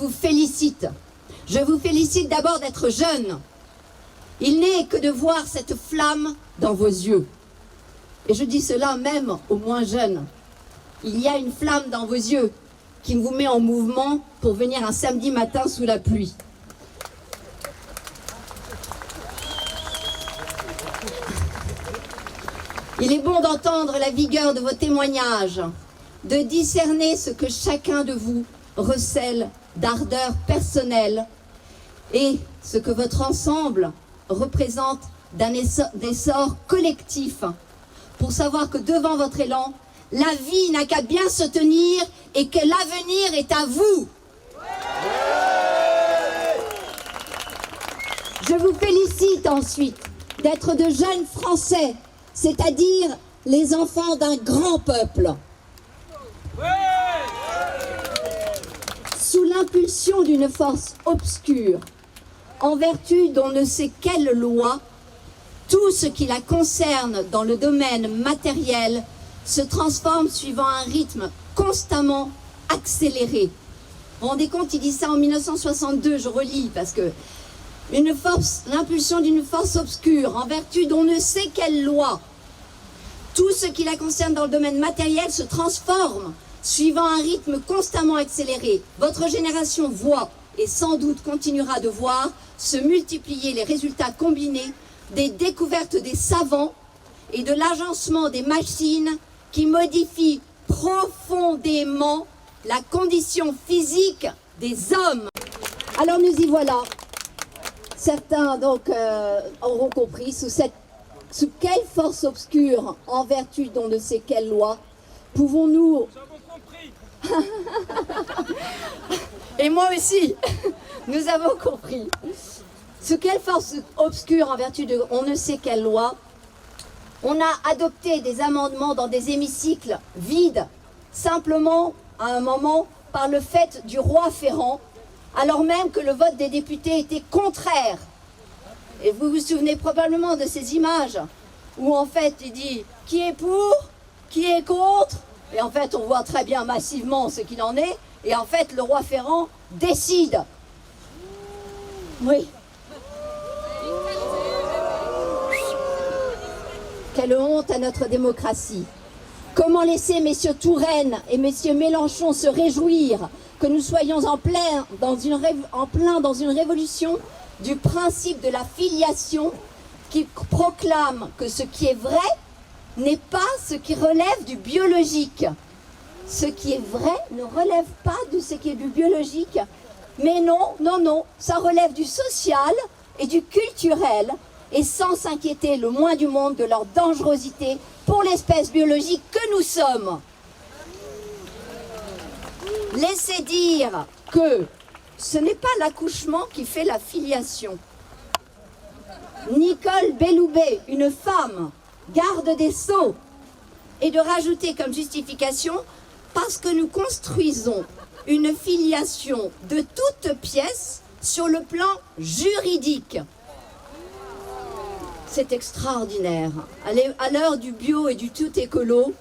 vous félicite. Je vous félicite d'abord d'être jeune. Il n'est que de voir cette flamme dans vos yeux. Et je dis cela même aux moins jeunes. Il y a une flamme dans vos yeux qui vous met en mouvement pour venir un samedi matin sous la pluie. Il est bon d'entendre la vigueur de vos témoignages, de discerner ce que chacun de vous recèle d'ardeur personnelle et ce que votre ensemble représente d'un essor collectif, pour savoir que devant votre élan, la vie n'a qu'à bien se tenir et que l'avenir est à vous. Je vous félicite ensuite d'être de jeunes Français, c'est-à-dire les enfants d'un grand peuple. Sous l'impulsion d'une force obscure, en vertu d'on ne sait quelle loi, tout ce qui la concerne dans le domaine matériel se transforme suivant un rythme constamment accéléré. Vous vous rendez compte, il dit ça en 1962, je relis, parce que l'impulsion d'une force obscure, en vertu d'on ne sait quelle loi, tout ce qui la concerne dans le domaine matériel se transforme suivant un rythme constamment accéléré. Votre génération voit, et sans doute continuera de voir, se multiplier les résultats combinés des découvertes des savants et de l'agencement des machines qui modifient profondément la condition physique des hommes. Alors nous y voilà. Certains donc auront compris sous quelle force obscure, en vertu d'on ne sait quelle loi, pouvons-nous... Et moi aussi, nous avons compris. Sous quelle force obscure, en vertu de on ne sait quelle loi, on a adopté des amendements dans des hémicycles vides, simplement, à un moment, par le fait du roi Ferrand, alors même que le vote des députés était contraire. Et vous vous souvenez probablement de ces images, où en fait il dit qui est pour, qui est contre, et en fait on voit très bien massivement ce qu'il en est, et en fait le roi Ferrand décide. Oui. Quelle honte à notre démocratie. Comment laisser messieurs Touraine et messieurs Mélenchon se réjouir que nous soyons en plein dans une révolution du principe de la filiation qui proclame que ce qui est vrai n'est pas ce qui relève du biologique. Ce qui est vrai ne relève pas de ce qui est du biologique. Mais non, non, non, ça relève du social et du culturel, et sans s'inquiéter le moins du monde de leur dangerosité pour l'espèce biologique que nous sommes. Laissez dire que ce n'est pas l'accouchement qui fait la filiation. Nicole Belloubet, une femme, garde des Sceaux, et de rajouter comme justification parce que nous construisons une filiation de toutes pièces sur le plan juridique. C'est extraordinaire. À l'heure du bio et du tout écolo,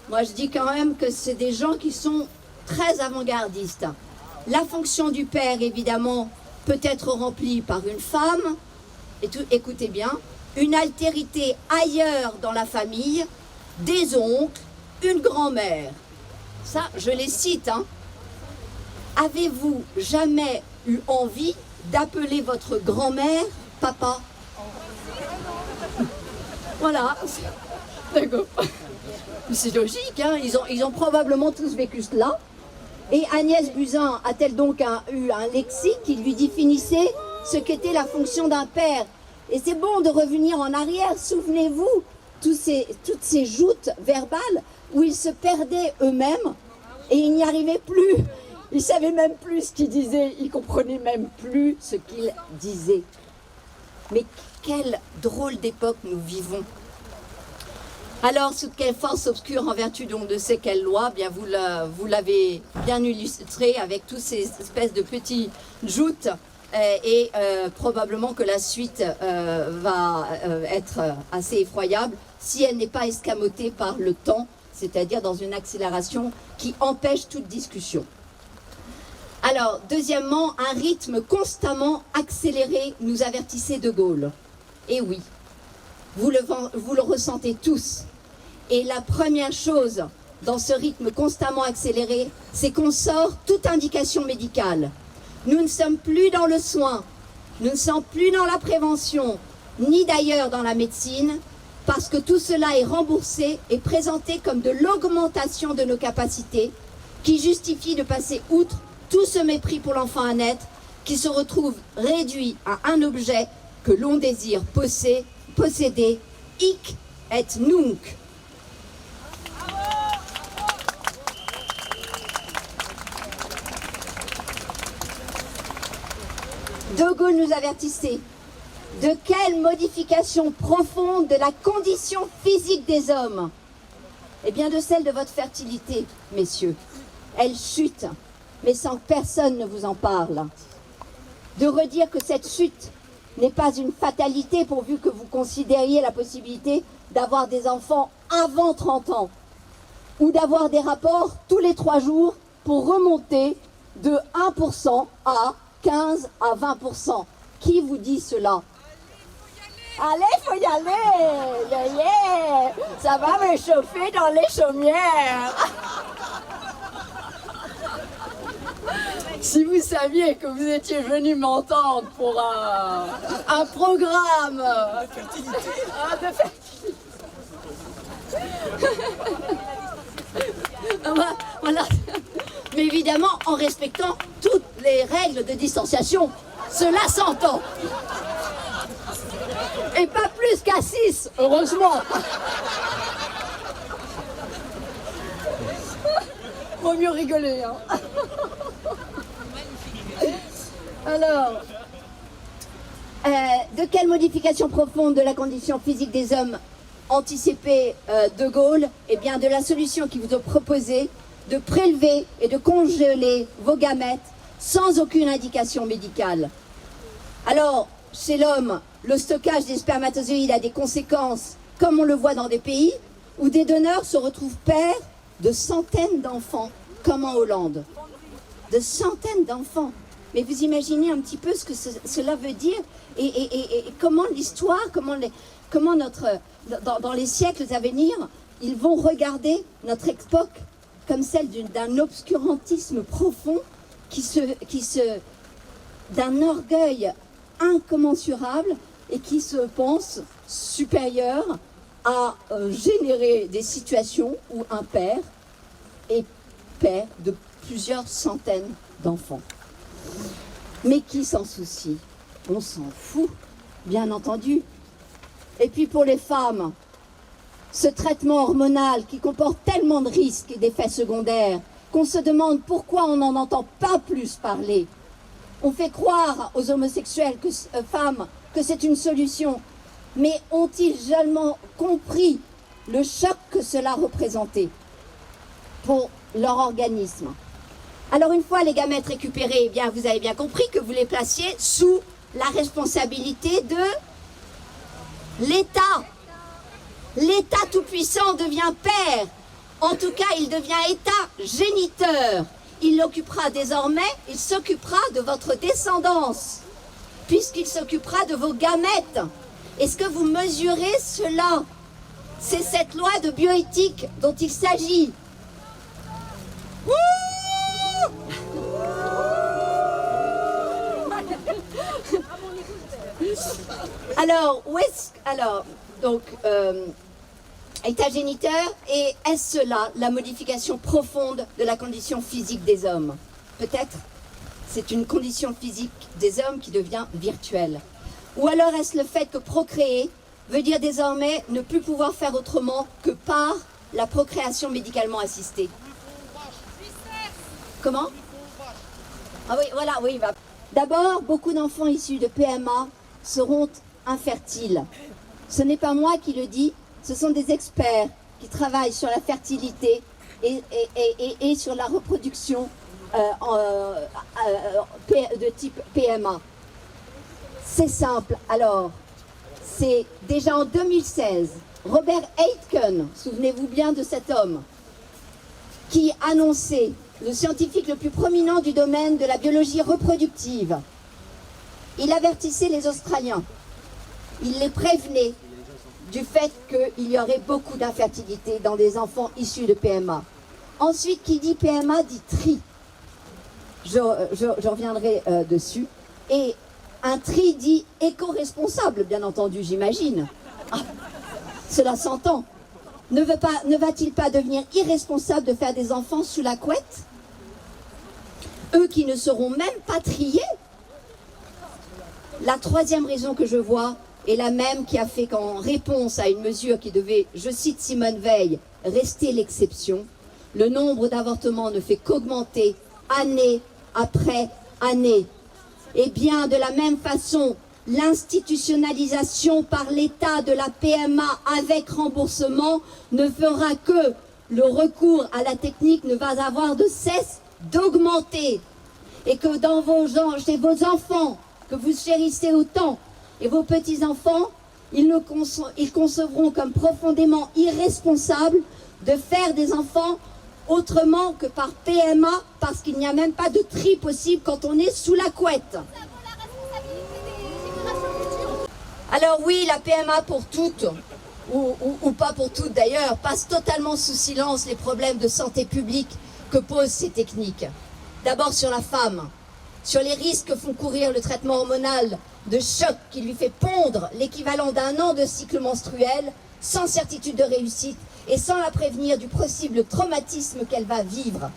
moi je dis quand même que c'est des gens qui sont très avant-gardistes. La fonction du père, évidemment, peut être remplie par une femme, et écoutez bien, une altérité ailleurs dans la famille, des oncles, une grand-mère. Ça, je les cite, hein. Avez-vous jamais eu envie d'appeler votre grand-mère papa? Voilà. D'accord. C'est logique, hein. Ils ont probablement tous vécu cela. Et Agnès Buzyn a-t-elle donc eu un lexique qui lui définissait ce qu'était la fonction d'un père? Et c'est bon de revenir en arrière, souvenez-vous, toutes ces joutes verbales où ils se perdaient eux-mêmes et ils n'y arrivaient plus. Ils ne savaient même plus ce qu'ils disaient, ils ne comprenaient même plus ce qu'ils disaient. Mais quelle drôle d'époque nous vivons. Alors, sous quelle force obscure, en vertu donc de ces quelles lois, bien vous l'avez bien illustré avec toutes ces espèces de petits joutes, et probablement que la suite va être assez effroyable si elle n'est pas escamotée par le temps, c'est-à-dire dans une accélération qui empêche toute discussion. Alors, deuxièmement, un rythme constamment accéléré, nous avertissait De Gaulle. Et oui, vous le ressentez tous. Et la première chose dans ce rythme constamment accéléré, c'est qu'on sort toute indication médicale. Nous ne sommes plus dans le soin, nous ne sommes plus dans la prévention, ni d'ailleurs dans la médecine, parce que tout cela est remboursé et présenté comme de l'augmentation de nos capacités, qui justifie de passer outre tout ce mépris pour l'enfant à naître, qui se retrouve réduit à un objet que l'on désire posséder, hic et nunc. De Gaulle nous avertissait. De quelle modification profonde de la condition physique des hommes? Eh bien de celle de votre fertilité, messieurs. Elle chute, mais sans que personne ne vous en parle. De redire que cette chute n'est pas une fatalité pourvu que vous considériez la possibilité d'avoir des enfants avant 30 ans ou d'avoir des rapports tous les 3 jours pour remonter de 1% à 15 à 20%. Qui vous dit cela? Allez, faut y aller! Yeah, yeah. Ça va me chauffer dans les chaumières! Si vous saviez que vous étiez venu m'entendre pour un programme de fertilité. Voilà. Mais évidemment en respectant toutes les règles de distanciation. Cela s'entend. Et pas plus qu'à 6, heureusement. Vaut mieux rigoler, hein. Alors, de quelle modification profonde de la condition physique des hommes anticipait De Gaulle? Eh bien, de la solution qui vous est proposée de prélever et de congeler vos gamètes sans aucune indication médicale. Alors, chez l'homme, le stockage des spermatozoïdes a des conséquences, comme on le voit dans des pays où des donneurs se retrouvent pères de centaines d'enfants, comme en Hollande. De centaines d'enfants. Mais vous imaginez un petit peu ce que cela veut dire et comment l'histoire, comment dans les siècles à venir, ils vont regarder notre époque comme celle d'un obscurantisme profond d'un orgueil incommensurable et qui se pense supérieur à générer des situations où un père est père de plusieurs centaines d'enfants. Mais qui s'en soucie? On s'en fout, bien entendu. Et puis pour les femmes, ce traitement hormonal qui comporte tellement de risques et d'effets secondaires qu'on se demande pourquoi on n'en entend pas plus parler. On fait croire aux homosexuels femmes que c'est une solution, mais ont-ils jamais compris le choc que cela représentait pour leur organisme? Alors une fois les gamètes récupérés, eh bien, vous avez bien compris que vous les placiez sous la responsabilité de l'État. L'État tout-puissant devient père. En tout cas, il devient État géniteur. Il s'occupera de votre descendance, puisqu'il s'occupera de vos gamètes. Est-ce que vous mesurez cela? C'est cette loi de bioéthique dont il s'agit. État géniteur, et est-ce cela la modification profonde de la condition physique des hommes? Peut-être c'est une condition physique des hommes qui devient virtuelle. Ou alors est-ce le fait que procréer veut dire désormais ne plus pouvoir faire autrement que par la procréation médicalement assistée? Comment? Ah oui, voilà, oui. D'abord, beaucoup d'enfants issus de PMA seront infertiles. Ce n'est pas moi qui le dis, ce sont des experts qui travaillent sur la fertilité et sur la reproduction de type PMA. C'est simple. Alors, c'est déjà en 2016, Robert Aitken, souvenez-vous bien de cet homme, qui annonçait le scientifique le plus prominent du domaine de la biologie reproductive. Il avertissait les Australiens. Il les prévenait du fait qu'il y aurait beaucoup d'infertilité dans des enfants issus de PMA. Ensuite, qui dit PMA dit tri. Je reviendrai dessus. Et un tri dit éco-responsable, bien entendu, j'imagine. Ah, cela s'entend. Ne va-t-il pas devenir irresponsable de faire des enfants sous la couette? Eux qui ne seront même pas triés. La troisième raison que je vois est la même qui a fait qu'en réponse à une mesure qui devait, je cite Simone Veil, rester l'exception, le nombre d'avortements ne fait qu'augmenter année après année. Et bien de la même façon, l'institutionnalisation par l'État de la PMA avec remboursement ne fera que le recours à la technique ne va avoir de cesse d'augmenter. Et que dans chez vos enfants, que vous chérissez autant, et vos petits-enfants, ils concevront comme profondément irresponsables de faire des enfants autrement que par PMA, parce qu'il n'y a même pas de tri possible quand on est sous la couette. Alors oui, la PMA pour toutes, ou pas pour toutes d'ailleurs, passe totalement sous silence les problèmes de santé publique que posent ces techniques. D'abord sur la femme, sur les risques que font courir le traitement hormonal de choc qui lui fait pondre l'équivalent d'un an de cycle menstruel, sans certitude de réussite et sans la prévenir du possible traumatisme qu'elle va vivre.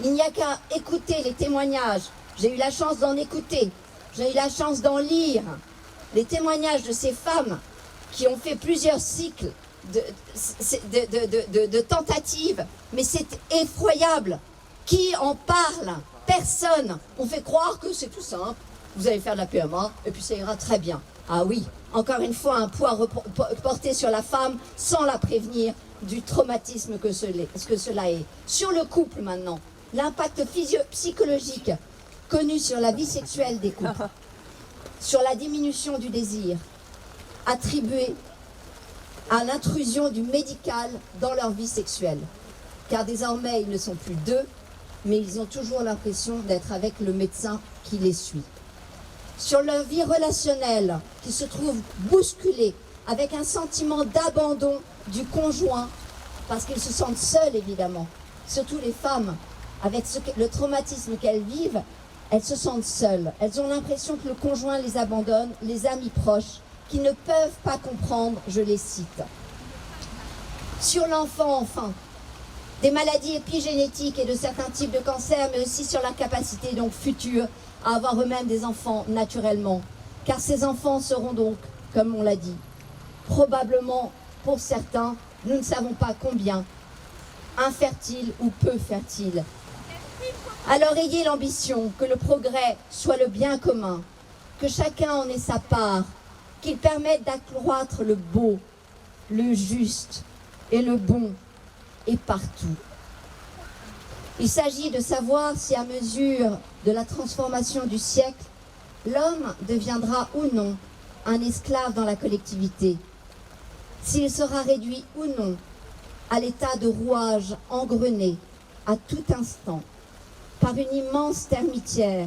Il n'y a qu'à écouter les témoignages. J'ai eu la chance d'en écouter, j'ai eu la chance d'en lire. Les témoignages de ces femmes qui ont fait plusieurs cycles de tentatives, mais c'est effroyable. Qui en parle? Personne. On fait croire que c'est tout simple. Vous allez faire de la PMA et puis ça ira très bien. Ah oui, encore une fois, un poids porté sur la femme sans la prévenir du traumatisme que cela est. Sur le couple maintenant, l'impact psychologique connu sur la vie sexuelle des couples, sur la diminution du désir, attribué à l'intrusion du médical dans leur vie sexuelle. Car désormais, ils ne sont plus deux, mais ils ont toujours l'impression d'être avec le médecin qui les suit. Sur leur vie relationnelle, qui se trouve bousculée, avec un sentiment d'abandon du conjoint, parce qu'ils se sentent seuls évidemment, surtout les femmes, avec le traumatisme qu'elles vivent, elles se sentent seules. Elles ont l'impression que le conjoint les abandonne, les amis proches, qui ne peuvent pas comprendre, je les cite. Sur l'enfant enfin, des maladies épigénétiques et de certains types de cancers, mais aussi sur la capacité donc future à avoir eux-mêmes des enfants naturellement. Car ces enfants seront donc, comme on l'a dit, probablement pour certains, nous ne savons pas combien, infertiles ou peu fertiles. Alors ayez l'ambition que le progrès soit le bien commun, que chacun en ait sa part, qu'il permette d'accroître le beau, le juste et le bon, et partout. Il s'agit de savoir si à mesure de la transformation du siècle, l'homme deviendra ou non un esclave dans la collectivité, s'il sera réduit ou non à l'état de rouage engrené à tout instant par une immense termitière,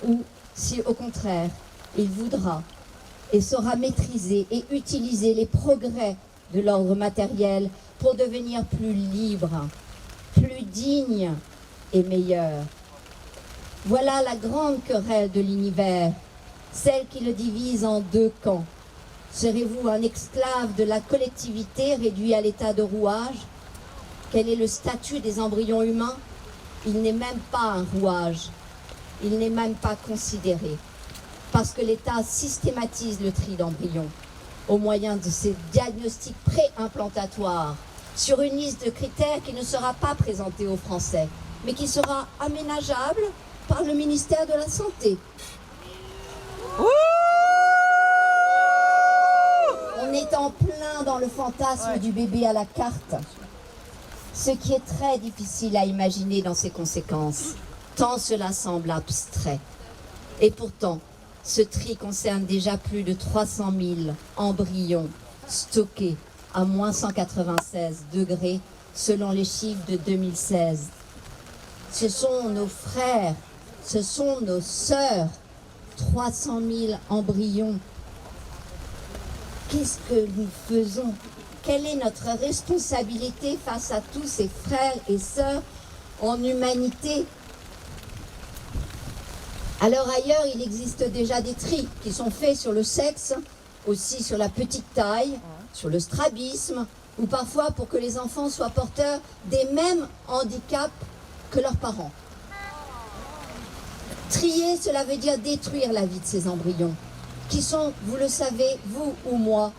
ou si au contraire il voudra et saura maîtriser et utiliser les progrès de l'ordre matériel pour devenir plus libre, plus digne et meilleur. Voilà la grande querelle de l'univers, celle qui le divise en deux camps. Serez-vous un esclave de la collectivité réduit à l'état de rouage? Quel est le statut des embryons humains? Il n'est même pas un rouage, il n'est même pas considéré, parce que l'État systématise le tri d'embryons au moyen de ces diagnostics pré-implantatoires sur une liste de critères qui ne sera pas présentée aux Français, mais qui sera aménageable par le ministère de la Santé. On est en plein dans le fantasme du bébé à la carte, ce qui est très difficile à imaginer dans ses conséquences, tant cela semble abstrait. Et pourtant, ce tri concerne déjà plus de 300 000 embryons stockés à moins 196 degrés selon les chiffres de 2016. ce sont nos frères, ce sont nos sœurs. 300 000 embryons. Qu'est-ce que nous faisons? Quelle est notre responsabilité face à tous ces frères et sœurs en humanité? Alors ailleurs, il existe déjà des tris qui sont faits sur le sexe, aussi sur la petite taille, sur le strabisme, ou parfois pour que les enfants soient porteurs des mêmes handicaps que leurs parents. Trier, cela veut dire détruire la vie de ces embryons, qui sont, vous le savez, vous ou moi,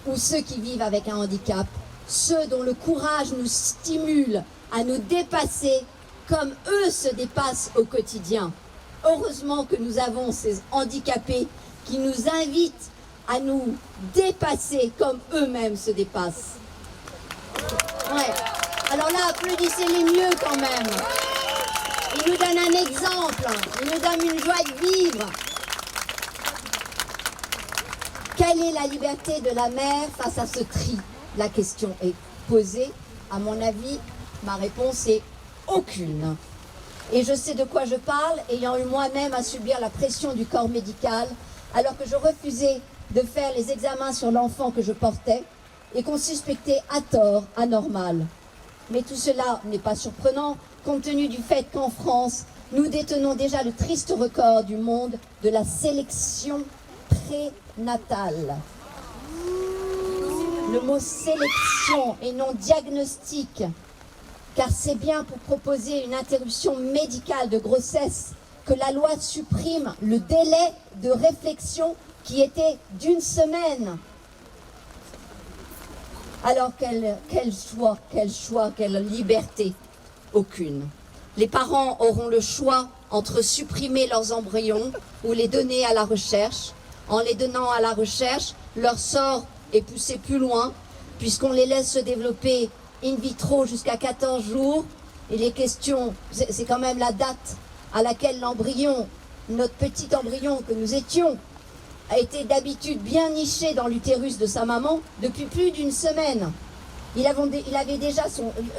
ou ceux qui vivent avec un handicap, ceux dont le courage nous stimule à nous dépasser comme eux se dépassent au quotidien. Heureusement que nous avons ces handicapés qui nous invitent à nous dépasser comme eux-mêmes se dépassent. Ouais. Alors là, applaudissez-les mieux quand même. Ils nous donnent un exemple, ils nous donnent une joie de vivre. Quelle est la liberté de la mère face à ce tri? La question est posée. À mon avis, ma réponse est aucune. Et je sais de quoi je parle, ayant eu moi-même à subir la pression du corps médical, alors que je refusais de faire les examens sur l'enfant que je portais et qu'on suspectait à tort anormal. Mais tout cela n'est pas surprenant, compte tenu du fait qu'en France, nous détenons déjà le triste record du monde de la sélection prénatale. Le mot sélection et non diagnostic, car c'est bien pour proposer une interruption médicale de grossesse que la loi supprime le délai de réflexion qui était d'1 semaine. Alors quel choix, quelle liberté? Aucune. Les parents auront le choix entre supprimer leurs embryons ou les donner à la recherche. En les donnant à la recherche, leur sort est poussé plus loin, puisqu'on les laisse se développer in vitro jusqu'à 14 jours. Et les questions, c'est quand même la date à laquelle l'embryon, notre petit embryon que nous étions, a été d'habitude bien niché dans l'utérus de sa maman depuis plus d'1 semaine. Il avait déjà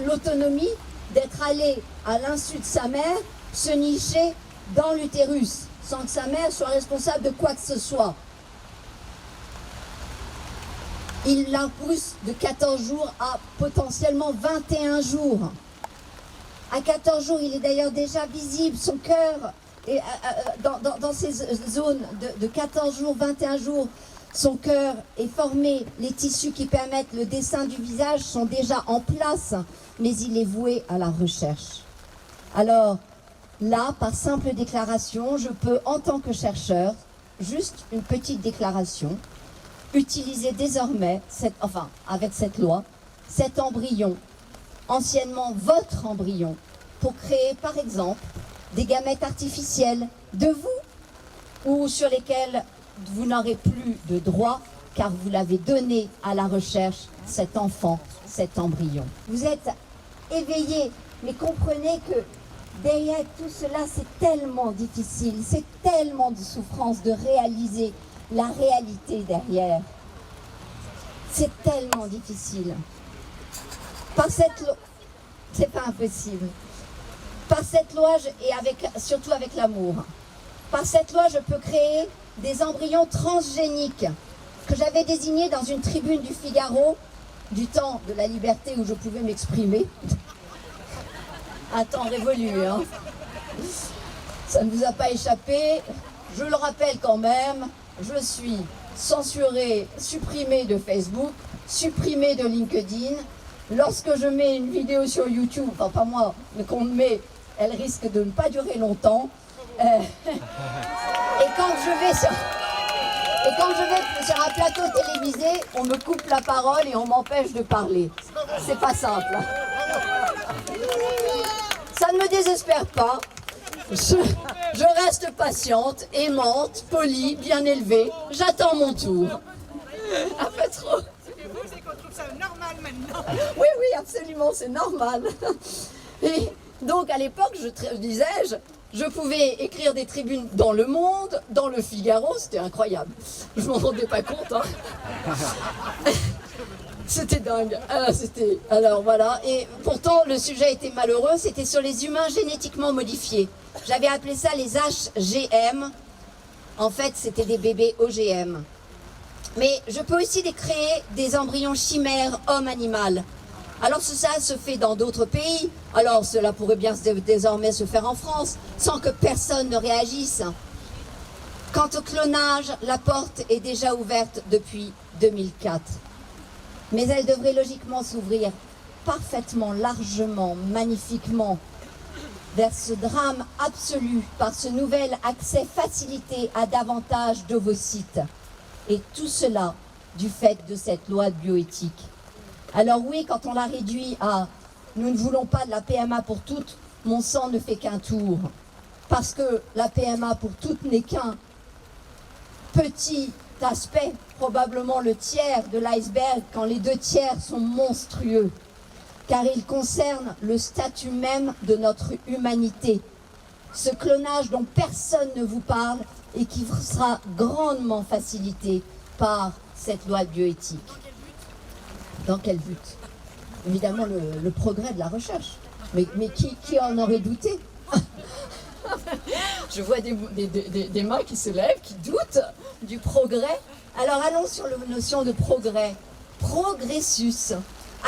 l'autonomie d'être allé à l'insu de sa mère se nicher dans l'utérus sans que sa mère soit responsable de quoi que ce soit. Il la pousse de 14 jours à potentiellement 21 jours. À 14 jours, il est d'ailleurs déjà visible, son cœur, et dans ces zones de 14 jours, 21 jours, son cœur est formé, les tissus qui permettent le dessin du visage sont déjà en place, mais il est voué à la recherche. Alors là, par simple déclaration, je peux, en tant que chercheur, juste une petite déclaration, utiliser désormais, avec cette loi, cet embryon, anciennement votre embryon, pour créer par exemple des gamètes artificielles de vous ou sur lesquelles vous n'aurez plus de droit car vous l'avez donné à la recherche, cet enfant, cet embryon. Vous êtes éveillés, mais comprenez que derrière tout cela, c'est tellement difficile, c'est tellement de souffrance de réaliser la réalité derrière. C'est tellement difficile. Par cette loi, c'est pas impossible. Par cette loi, et surtout avec l'amour, par cette loi, je peux créer des embryons transgéniques que j'avais désignés dans une tribune du Figaro, du temps de la liberté où je pouvais m'exprimer. Un temps révolu, hein. Ça ne vous a pas échappé. Je le rappelle quand même, je suis censurée, supprimée de Facebook, supprimée de LinkedIn. Lorsque je mets une vidéo sur YouTube, enfin pas moi, mais qu'on me met, elle risque de ne pas durer longtemps. Et quand je vais sur un plateau télévisé, on me coupe la parole et on m'empêche de parler. C'est pas simple. Ça ne me désespère pas. Je reste patiente, aimante, polie, bien élevée. J'attends mon tour. Un peu trop. C'est qu'on trouve ça normal maintenant. Oui, oui, absolument, c'est normal. Et donc, à l'époque, disais-je, je pouvais écrire des tribunes dans Le Monde, dans Le Figaro, c'était incroyable. Je m'en rendais pas compte. Hein. C'était dingue. Alors voilà, et pourtant le sujet était malheureux, c'était sur les humains génétiquement modifiés. J'avais appelé ça les HGM. En fait, c'était des bébés OGM. Mais je peux aussi créer des embryons chimères homme-animal. Alors ça se fait dans d'autres pays. Alors cela pourrait bien désormais se faire en France, sans que personne ne réagisse. Quant au clonage, la porte est déjà ouverte depuis 2004. Mais elle devrait logiquement s'ouvrir parfaitement, largement, magnifiquement vers ce drame absolu par ce nouvel accès facilité à davantage d'ovocytes. Et tout cela du fait de cette loi de bioéthique. Alors oui, quand on la réduit à « nous ne voulons pas de la PMA pour toutes », mon sang ne fait qu'un tour. Parce que la PMA pour toutes n'est qu'un petit aspect, probablement le tiers de l'iceberg, quand les 2 tiers sont monstrueux. Car il concerne le statut même de notre humanité. Ce clonage dont personne ne vous parle et qui sera grandement facilité par cette loi de bioéthique. Dans quel but? Évidemment, le progrès de la recherche. Mais qui en aurait douté? Je vois des mains qui se lèvent, qui doutent du progrès. Alors allons sur la notion de progrès. Progressus,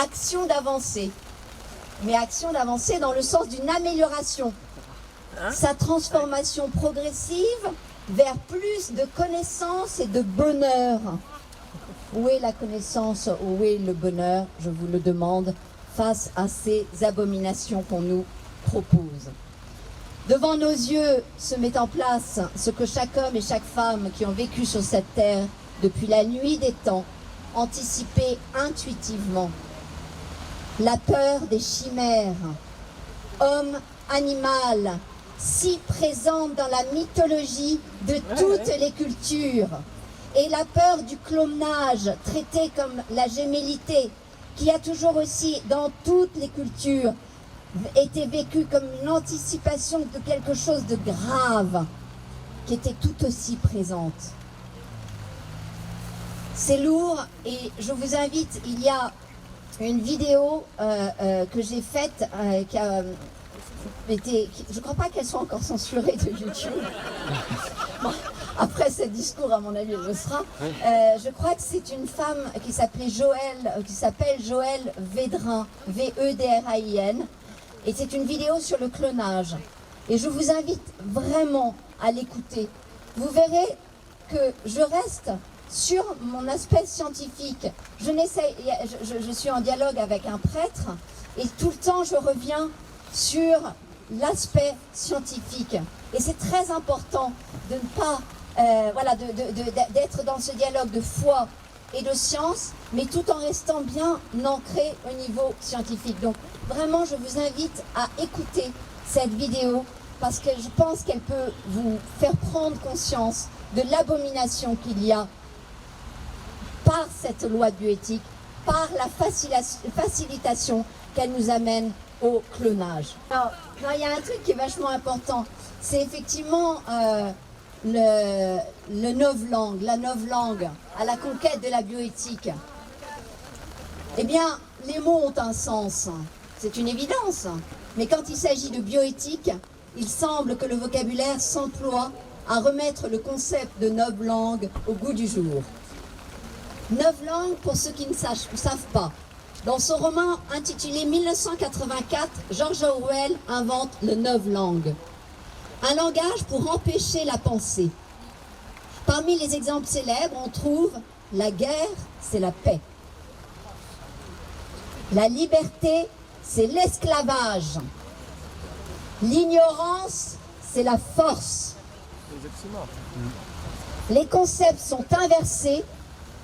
action d'avancée. Mais action d'avancée dans le sens d'une amélioration. Sa transformation progressive vers plus de connaissances et de bonheur. Où est la connaissance, où est le bonheur, je vous le demande, face à ces abominations qu'on nous propose. Devant nos yeux se met en place ce que chaque homme et chaque femme qui ont vécu sur cette terre depuis la nuit des temps anticipait intuitivement. La peur des chimères, homme, animal, si présente dans la mythologie de toutes les cultures. Et la peur du clonage, traité comme la gémellité, qui a toujours aussi, dans toutes les cultures, été vécue comme une anticipation de quelque chose de grave, qui était tout aussi présente. C'est lourd et je vous invite, il y a une vidéo que j'ai faite qui a été... Je ne crois pas qu'elle soit encore censurée de YouTube. Bon, après ce discours, à mon avis, elle le sera. Je crois que c'est une femme qui s'appelle Joëlle Védrin, V-E-D-R-A-I-N. Et c'est une vidéo sur le clonage. Et je vous invite vraiment à l'écouter. Vous verrez que je reste sur mon aspect scientifique. Je suis en dialogue avec un prêtre et tout le temps je reviens sur l'aspect scientifique. Et c'est très important de ne pas, d'être dans ce dialogue de foi et de science, mais tout en restant bien ancré au niveau scientifique. Donc vraiment, je vous invite à écouter cette vidéo parce que je pense qu'elle peut vous faire prendre conscience de l'abomination qu'il y a par cette loi de bioéthique, par la facilitation qu'elle nous amène au clonage. Alors, il y a un truc qui est vachement important, c'est effectivement la novlangue à la conquête de la bioéthique. Eh bien, les mots ont un sens, c'est une évidence. Mais quand il s'agit de bioéthique, il semble que le vocabulaire s'emploie à remettre le concept de novlangue au goût du jour. Novlangue, pour ceux qui ne savent pas, dans son roman intitulé 1984, George Orwell invente le novlangue. Un langage pour empêcher la pensée. Parmi les exemples célèbres, on trouve la guerre, c'est la paix. La liberté, c'est l'esclavage. L'ignorance, c'est la force. Les concepts sont inversés,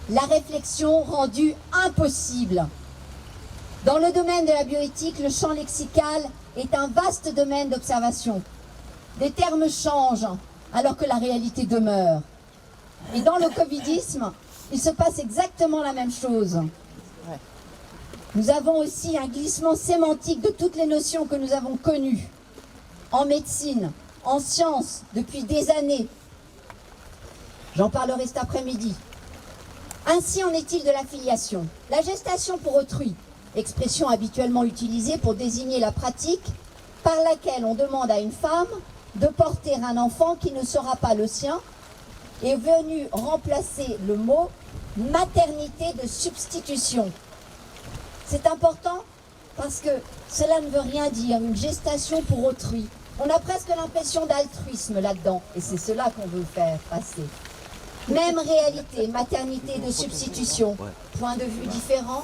la réflexion rendue impossible. Dans le domaine de la bioéthique, le champ lexical est un vaste domaine d'observation. Des termes changent alors que la réalité demeure. Et dans le covidisme, il se passe exactement la même chose. Nous avons aussi un glissement sémantique de toutes les notions que nous avons connues en médecine, en sciences, depuis des années. J'en parlerai cet après-midi. Ainsi en est-il de la filiation. La gestation pour autrui, expression habituellement utilisée pour désigner la pratique par laquelle on demande à une femme de porter un enfant qui ne sera pas le sien, est venu remplacer le mot maternité de substitution. C'est important parce que cela ne veut rien dire, une gestation pour autrui. On a presque l'impression d'altruisme là-dedans, et c'est cela qu'on veut faire passer. Même réalité, maternité de substitution, point de vue différent.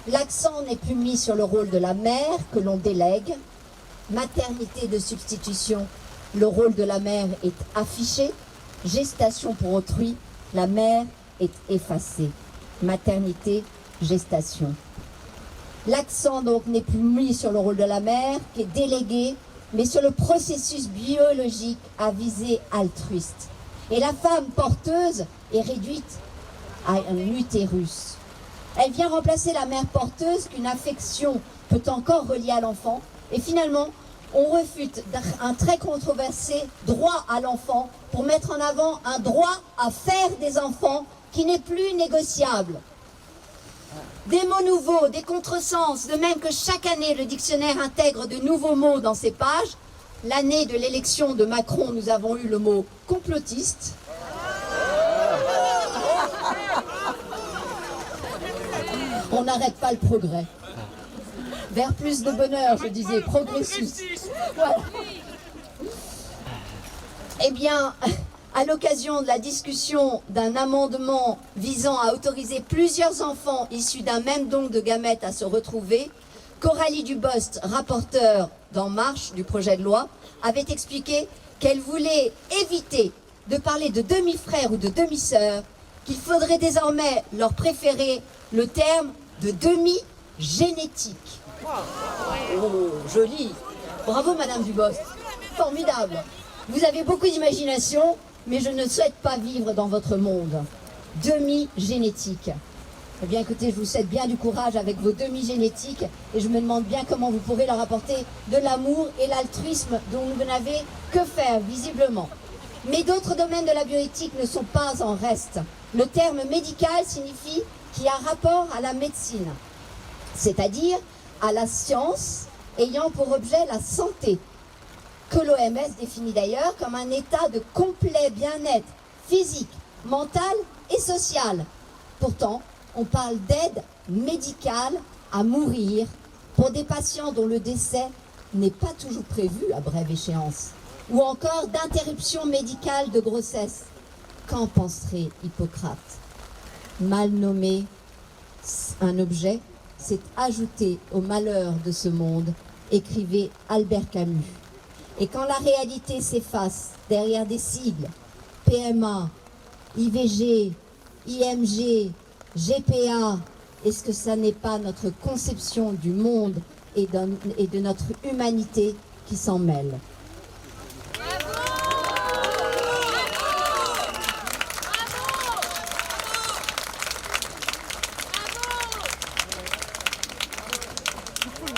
L'accent n'est plus mis sur le rôle de la mère que l'on délègue. Maternité de substitution, le rôle de la mère est affiché. Gestation pour autrui, la mère est effacée. Maternité, gestation. L'accent donc n'est plus mis sur le rôle de la mère qui est délégué, mais sur le processus biologique à visée altruiste. Et la femme porteuse est réduite à un utérus. Elle vient remplacer la mère porteuse qu'une affection peut encore relier à l'enfant. Et finalement, on refute un très controversé droit à l'enfant pour mettre en avant un droit à faire des enfants qui n'est plus négociable. Des mots nouveaux, des contresens, de même que chaque année le dictionnaire intègre de nouveaux mots dans ses pages. L'année de l'élection de Macron, nous avons eu le mot complotiste. On n'arrête pas le progrès. Vers plus de bonheur, je disais, progressiste. Voilà. Eh bien, à l'occasion de la discussion d'un amendement visant à autoriser plusieurs enfants issus d'un même don de gamètes à se retrouver, Coralie Dubost, rapporteure d'En Marche du projet de loi, avait expliqué qu'elle voulait éviter de parler de demi-frères ou de demi-sœurs, qu'il faudrait désormais leur préférer le terme de demi-génétique. Oh, joli. Bravo Madame Dubost. Formidable. Vous avez beaucoup d'imagination, mais je ne souhaite pas vivre dans votre monde. Demi-génétique. Eh bien écoutez, je vous souhaite bien du courage avec vos demi-génétiques et je me demande bien comment vous pourrez leur apporter de l'amour et l'altruisme dont vous n'avez que faire visiblement. Mais d'autres domaines de la bioéthique ne sont pas en reste. Le terme médical signifie qu'il y a rapport à la médecine, c'est-à-dire à la science ayant pour objet la santé, que l'OMS définit d'ailleurs comme un état de complet bien-être physique, mental et social. Pourtant, on parle d'aide médicale à mourir pour des patients dont le décès n'est pas toujours prévu à brève échéance, ou encore d'interruption médicale de grossesse. Qu'en penserait Hippocrate? Mal nommer un objet, c'est ajouter au malheur de ce monde, écrivait Albert Camus. Et quand la réalité s'efface derrière des sigles, PMA, IVG, IMG, GPA, est-ce que ça n'est pas notre conception du monde et de notre humanité qui s'en mêle?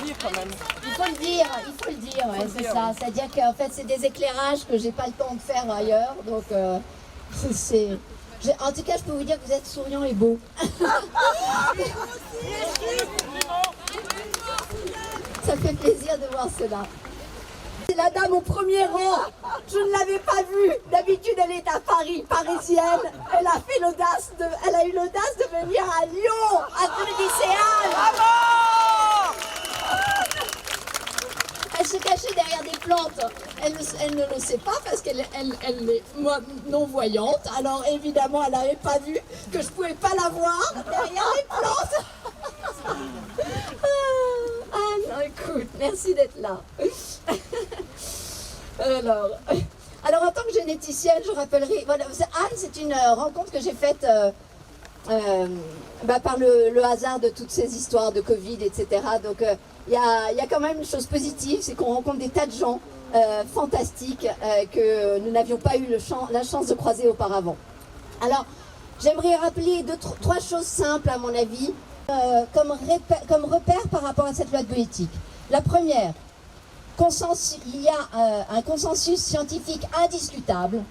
Il faut le dire, ouais, c'est ça. C'est-à-dire qu'en fait, c'est des éclairages que j'ai pas le temps de faire ailleurs. Donc, en tout cas, je peux vous dire que vous êtes souriant et beau. Ça fait plaisir de voir cela. C'est la dame au premier rang. Je ne l'avais pas vue. D'habitude, elle est à Paris, parisienne. Elle a eu l'audace de venir à Lyon, à Brudicéal. Elle se cachait derrière des plantes. Elle ne le sait pas parce qu'elle est non-voyante. Alors évidemment, elle n'avait pas vu que je ne pouvais pas la voir derrière les plantes. Ah non, écoute, merci d'être là. Alors en tant que généticienne, je rappellerai... Voilà, Anne, c'est une rencontre que j'ai faite par le hasard de toutes ces histoires de Covid, etc. Donc il y a quand même une chose positive, c'est qu'on rencontre des tas de gens fantastiques que nous n'avions pas eu la chance de croiser auparavant. Alors, j'aimerais rappeler trois choses simples à mon avis, comme repère par rapport à cette loi de bioéthique. La première, Il y a un consensus scientifique indiscutable,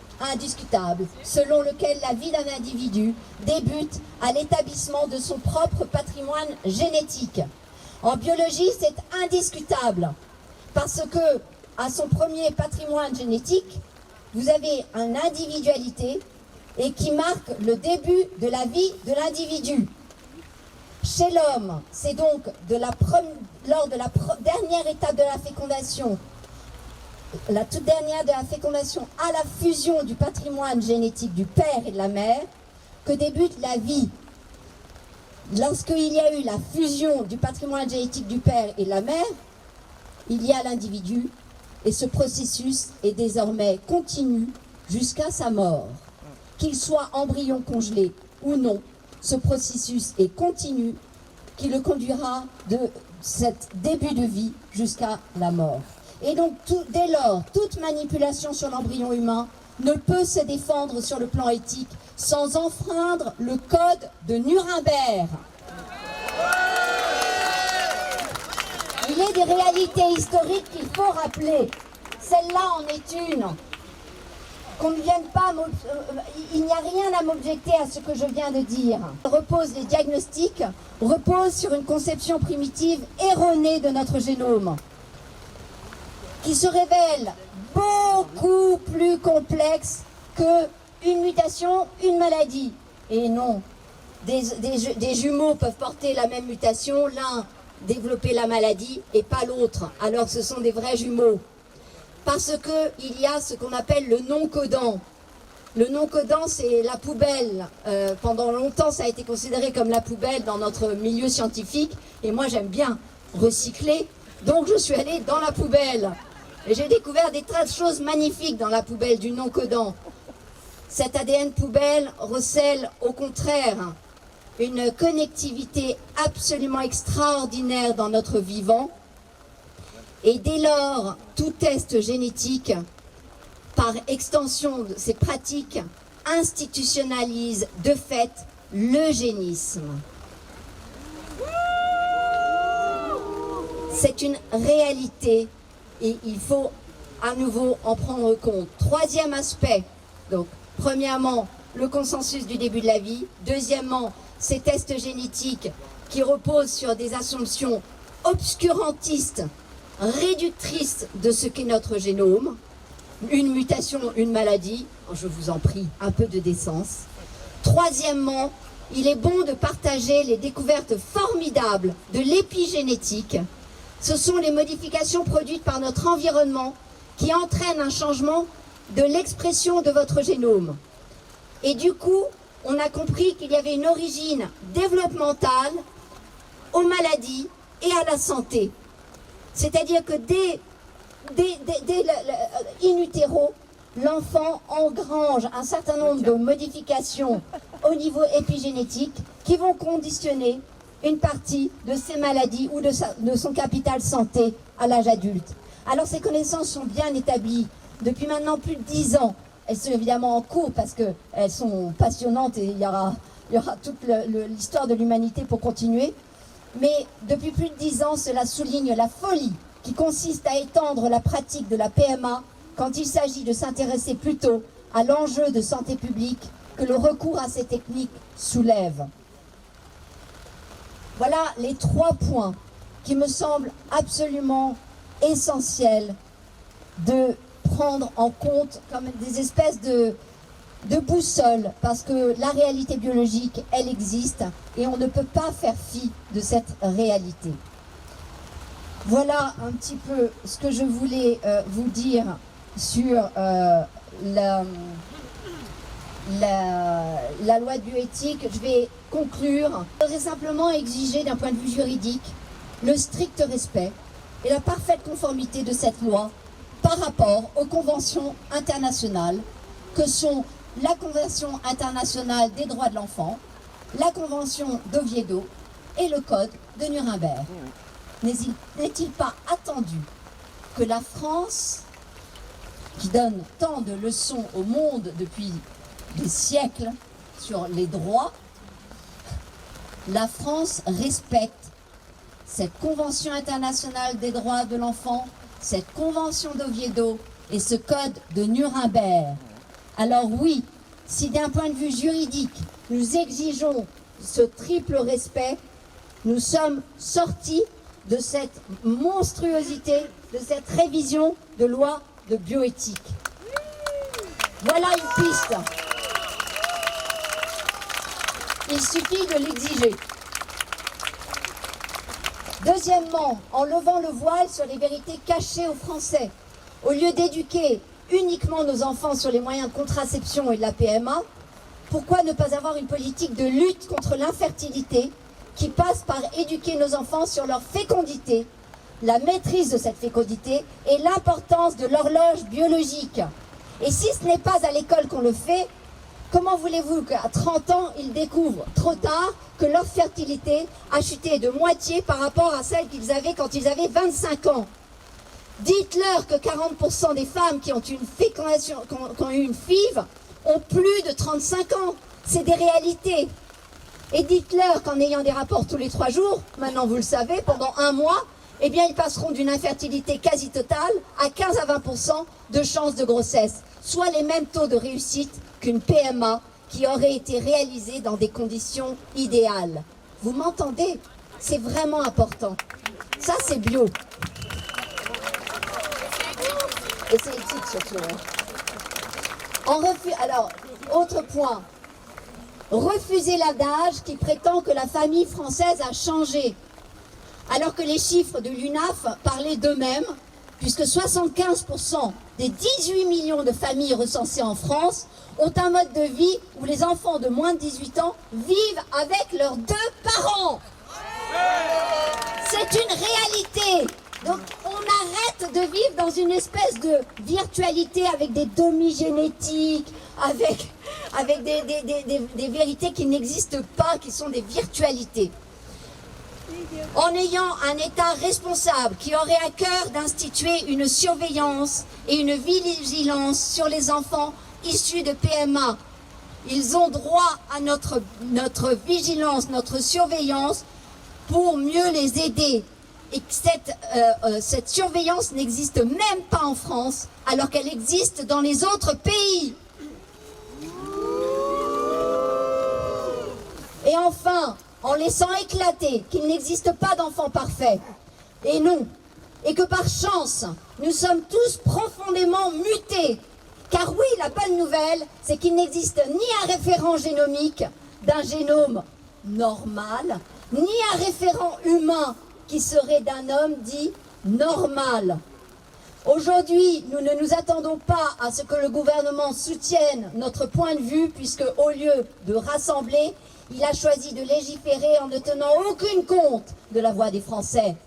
selon lequel la vie d'un individu débute à l'établissement de son propre patrimoine génétique. En biologie, c'est indiscutable, parce que à son premier patrimoine génétique, vous avez une individualité et qui marque le début de la vie de l'individu. Chez l'homme, c'est donc lors de la dernière étape de la fécondation, la toute dernière de la fécondation à la fusion du patrimoine génétique du père et de la mère, que débute la vie. Lorsqu'il y a eu la fusion du patrimoine génétique du père et de la mère, il y a l'individu, et ce processus est désormais continu jusqu'à sa mort. Qu'il soit embryon congelé ou non, ce processus est continu qui le conduira de cet début de vie jusqu'à la mort. Et donc, dès lors, toute manipulation sur l'embryon humain ne peut se défendre sur le plan éthique sans enfreindre le code de Nuremberg. Il est des réalités historiques qu'il faut rappeler. Celle-là en est une. Qu'on ne vienne pas, il n'y a rien à m'objecter à ce que je viens de dire. Les diagnostics reposent sur une conception primitive erronée de notre génome, qui se révèle beaucoup plus complexe qu'une mutation, une maladie. Et non, des jumeaux peuvent porter la même mutation, l'un développer la maladie et pas l'autre, alors que ce sont des vrais jumeaux. Parce qu'il y a ce qu'on appelle le non-codant. Le non-codant, c'est la poubelle. Pendant longtemps, ça a été considéré comme la poubelle dans notre milieu scientifique. Et moi, j'aime bien recycler. Donc, je suis allée dans la poubelle. Et j'ai découvert des tas de choses magnifiques dans la poubelle du non-codant. Cet ADN poubelle recèle, au contraire, une connectivité absolument extraordinaire dans notre vivant. Et dès lors, tout test génétique, par extension de ces pratiques, institutionnalise de fait l'eugénisme. C'est une réalité et il faut à nouveau en prendre compte. Troisième aspect, donc premièrement, le consensus du début de la vie. Deuxièmement, ces tests génétiques qui reposent sur des assumptions obscurantistes, réductrice de ce qu'est notre génome, une mutation, une maladie, je vous en prie, un peu de décence. Troisièmement, il est bon de partager les découvertes formidables de l'épigénétique. Ce sont les modifications produites par notre environnement qui entraînent un changement de l'expression de votre génome. Et du coup, on a compris qu'il y avait une origine développementale aux maladies et à la santé. C'est-à-dire que dès in utero, l'enfant engrange un certain nombre de modifications au niveau épigénétique qui vont conditionner une partie de ses maladies ou de son capital santé à l'âge adulte. Alors ces connaissances sont bien établies depuis maintenant plus de 10 ans. Elles sont évidemment en cours parce qu'elles sont passionnantes et il y aura toute l'histoire de l'humanité pour continuer. Mais depuis plus de 10 ans, cela souligne la folie qui consiste à étendre la pratique de la PMA quand il s'agit de s'intéresser plutôt à l'enjeu de santé publique que le recours à ces techniques soulève. Voilà les 3 points qui me semblent absolument essentiels de prendre en compte comme des espèces de boussole, parce que la réalité biologique, elle existe et on ne peut pas faire fi de cette réalité. Voilà un petit peu ce que je voulais vous dire sur la loi de bioéthique. Je vais conclure. Je voudrais simplement exiger d'un point de vue juridique le strict respect et la parfaite conformité de cette loi par rapport aux conventions internationales que sont la Convention internationale des droits de l'enfant, la Convention d'Oviedo et le Code de Nuremberg. N'est-il pas attendu que la France, qui donne tant de leçons au monde depuis des siècles sur les droits, la France respecte cette Convention internationale des droits de l'enfant cette convention d'Oviedo et ce code de Nuremberg. Alors oui, si d'un point de vue juridique, nous exigeons ce triple respect, nous sommes sortis de cette monstruosité, de cette révision de loi de bioéthique. Voilà une piste. Il suffit de l'exiger. Deuxièmement, en levant le voile sur les vérités cachées aux Français, au lieu d'éduquer uniquement nos enfants sur les moyens de contraception et de la PMA, pourquoi ne pas avoir une politique de lutte contre l'infertilité qui passe par éduquer nos enfants sur leur fécondité, la maîtrise de cette fécondité et l'importance de l'horloge biologique. Et si ce n'est pas à l'école qu'on le fait, comment voulez-vous qu'à 30 ans, ils découvrent trop tard que leur fertilité a chuté de moitié par rapport à celle qu'ils avaient quand ils avaient 25 ans? Dites-leur que 40% des femmes qui ont une fécondation, qui ont eu une FIV, ont plus de 35 ans. C'est des réalités. Et dites-leur qu'en ayant des rapports tous les 3 jours, maintenant vous le savez, pendant 1 mois, eh bien ils passeront d'une infertilité quasi totale à 15 à 20% de chances de grossesse, soit les mêmes taux de réussite qu'une PMA qui aurait été réalisée dans des conditions idéales. Vous m'entendez? C'est vraiment important. Ça, c'est bio. Et c'est éthique surtout. Alors, autre point. Refuser l'adage qui prétend que la famille française a changé, alors que les chiffres de l'UNAF parlaient d'eux-mêmes, puisque 75% des 18 millions de familles recensées en France ont un mode de vie où les enfants de moins de 18 ans vivent avec leurs 2 parents. C'est une réalité. Donc on arrête de vivre dans une espèce de virtualité avec des demi-génétiques, avec des vérités qui n'existent pas, qui sont des virtualités. En ayant un État responsable qui aurait à cœur d'instituer une surveillance et une vigilance sur les enfants issus de PMA, ils ont droit à notre vigilance, notre surveillance pour mieux les aider. Et que cette surveillance n'existe même pas en France, alors qu'elle existe dans les autres pays. Et enfin, en laissant éclater qu'il n'existe pas d'enfant parfait, et non, et que par chance, nous sommes tous profondément mutés. Car oui, la bonne nouvelle, c'est qu'il n'existe ni un référent génomique d'un génome normal, ni un référent humain qui serait d'un homme dit normal. Aujourd'hui, nous ne nous attendons pas à ce que le gouvernement soutienne notre point de vue, puisque au lieu de rassembler, il a choisi de légiférer en ne tenant aucune compte de la voix des Français.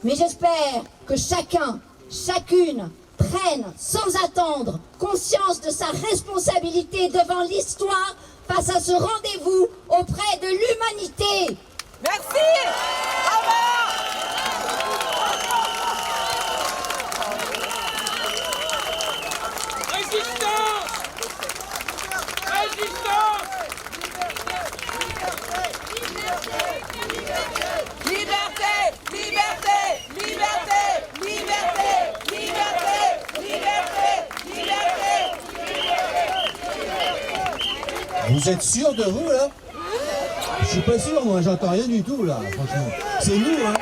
Mais j'espère que chacun, chacune, prenne sans attendre conscience de sa responsabilité devant l'histoire face à ce rendez-vous auprès de l'humanité. Merci. Résistance! Résistance! Liberté, liberté, liberté, liberté, liberté, liberté, liberté. Vous êtes sûr de vous là? Je suis pas sûr, moi j'entends rien du tout là, franchement. C'est nous, hein?